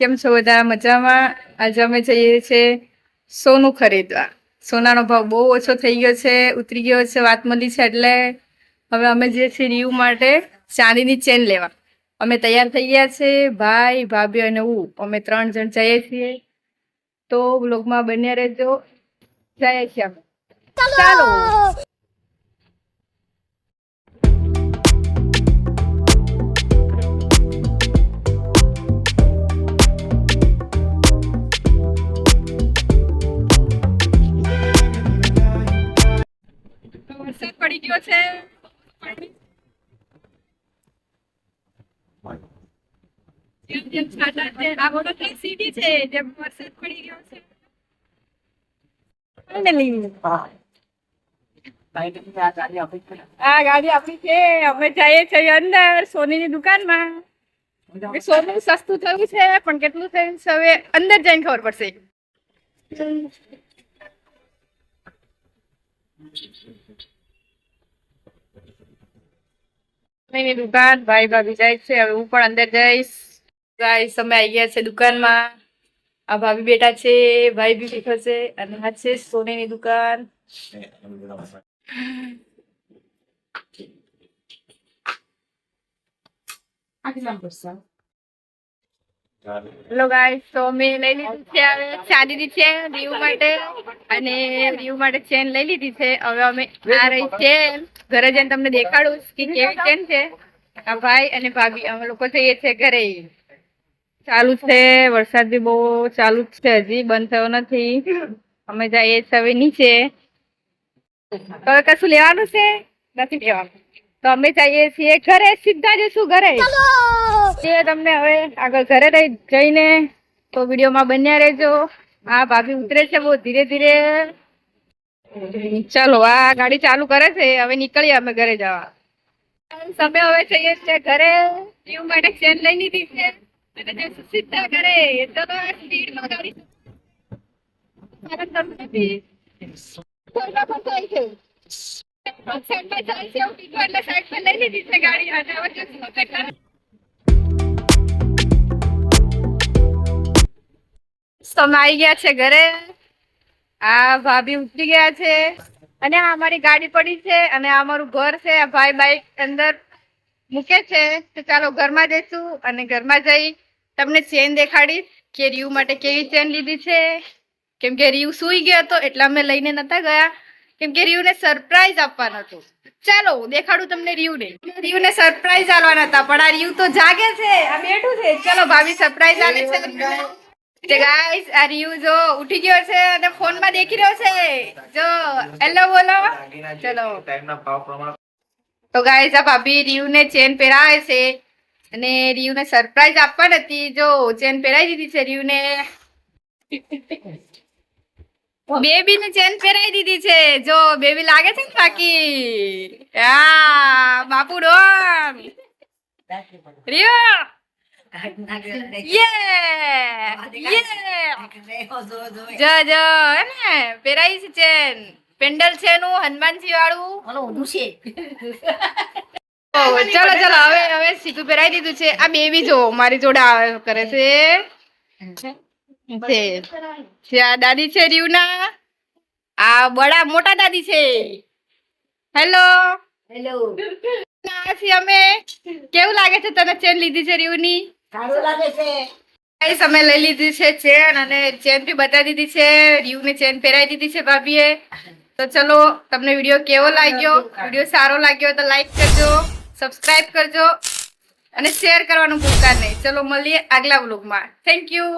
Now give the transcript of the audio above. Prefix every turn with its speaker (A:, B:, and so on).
A: કેમ છો બધા? મજામાં? આજે અમે જઈએ છીએ સોનું ખરીદવા. સોનાનો ભાવ બહુ ઓછો થઈ ગયો છે, ઉતરી ગયો છે, વાત મળી છે. એટલે હવે અમે જઈએ છીએ રીવ માટે ચાંદીની ચેન લેવા. અમે તૈયાર થઈ ગયા છે, ભાઈ, ભાભી અને હું. અમે 3 જણ જઈએ છીએ. તો વ્લોગમાં બન્યા રહેજો. જઈએ છીએ અમે. ચાલો. વરસાદ પડી ગયો છે. જેમ જેમ છાંટા છે, આ બધો સીડી છે, જેમ વરસાદ પડી ગયો છે. આ ગાડી આપણી છે. અમે જઈએ છીએ અંદર સોનીની દુકાનમાં. સોનું સસ્તું થયું છે, પણ કેટલું થયું છે હવે અંદર જઈને ખબર પડશે. ની દુકાન ભાઈ ભાભી જાય છે. હવે હું પણ અંદર જઈશ. ગાઈસ અમે આવી ગયા છે દુકાનમાં. આ ભાભી બેઠા છે, ભાઈ બી બેઠો છે, અને આ છે સોનીની દુકાન. હેલો ગાઈસ, તો અમે લઈ લીધું છે હવે ચાંદીની ચેન રીવ માટે, અને રીવ માટે ચેન લઈ લીધી છે. હવે અમે આ રહી ચેન ઘરે જઈને તમને દેખાડું કે કેવી ચેન છે. આ ભાઈ અને ભાભી અમે લોકો જઈએ છીએ ઘરે. ચાલુ છે વરસાદ બી બહુ ચાલુ જ છે, હજી બંધ થયો નથી. અમે જઈએ છીએ હવે નીચે. હવે કશું લેવાનું છે? નથી લેવાનું. તો અમે જઈએ છીએ ઘરે, સીધા જઈશું ઘરે. તે તમને હવે આગળ ઘરે જઈને તો વિડીયોમાં બન્યા રહેજો. આ ભાભી ઉતરે છે બહુ ધીરે ધીરે. ચાલો, આ ગાડી ચાલુ કરે છે. હવે નીકળીએ અમે ઘરે જવા. અમે હવે જઈએ છીએ ઘરે. જીવ માટે ચેન લઈ લીધી છે અને જઈશું સીધા ઘરે. તો સ્પીડમાં ગાડી અમે આવી ગયા છે ઘરે. આ ભાભી ઉતરી ગયા છે, અને આ અમારી ગાડી પડી છે, અને આ અમારું ઘર છે. આ ભાઈ બાઈક અંદર મૂકે છે. તો ચાલો ઘરમાં જઈશું, અને ઘરમાં જઈ તમને ચેન દેખાડીશ કે રીવ માટે કેવી ચેન લીધી છે. કેમ કે રીવ સુઈ ગયો હતો એટલે અમે લઈને નતા ગયા, કેમ કે રીવને સરપ્રાઈઝ આપવાનું હતું. ચાલો દેખાડું તમને રીવને. રીવને સરપ્રાઈઝ આપવાના હતા, પણ આ રીવ તો જાગે છે, આ બેઠું છે. ચલો ભાભી સરપ્રાઈઝ આપે છે. ગાઈસ, આ રીવ જો ઉઠી ગયો છે અને ફોનમાં દેખી રહ્યો છે. જો હેલો બોલો. ચલો તો ગાઈસ, આ ભાભી રીવને ચેન પહેરાવે છે, અને રીવને સરપ્રાઈઝ આપવાની હતી. જો ચેન પહેરાવી દીધી છે રીવને. બેબી ને ચેન પહેરાવી દીધી છે. જો બેબી લાગે છે ને બાકી. બાપુ ડોન રીવ. પહેરાઈ છે ચેન. પેન્ડલ છે એનું હનુમાનજી વાળું. ચલો ચલો, હવે સીધું પહેરાઈ દીધું છે. આ બેબી જો મારી જોડે કરે છે. આ દાદી છે રીવના. આ બડા મોટા દાદી છે. Hello hello. અમે કેવું લાગે છે તને ચેન લીધી છે રીવની?
B: સારું લાગે છે.
A: ગાઈસ, અમે લઈ લીધી છે ચેન, અને ચેન બી બતાવી દીધી છે. રીવની ચેન પહેરાવી દીધી છે ભાભીએ. તો ચલો, તમને વિડીયો કેવો લાગ્યો? વિડીયો સારો લાગ્યો તો લાઈક કરજો, સબસ્ક્રાઇબ કરજો, અને શેર કરવાનું ભૂલતા નહીં. ચલો મળીએ આગલા વ્લોગમાં. Thank you.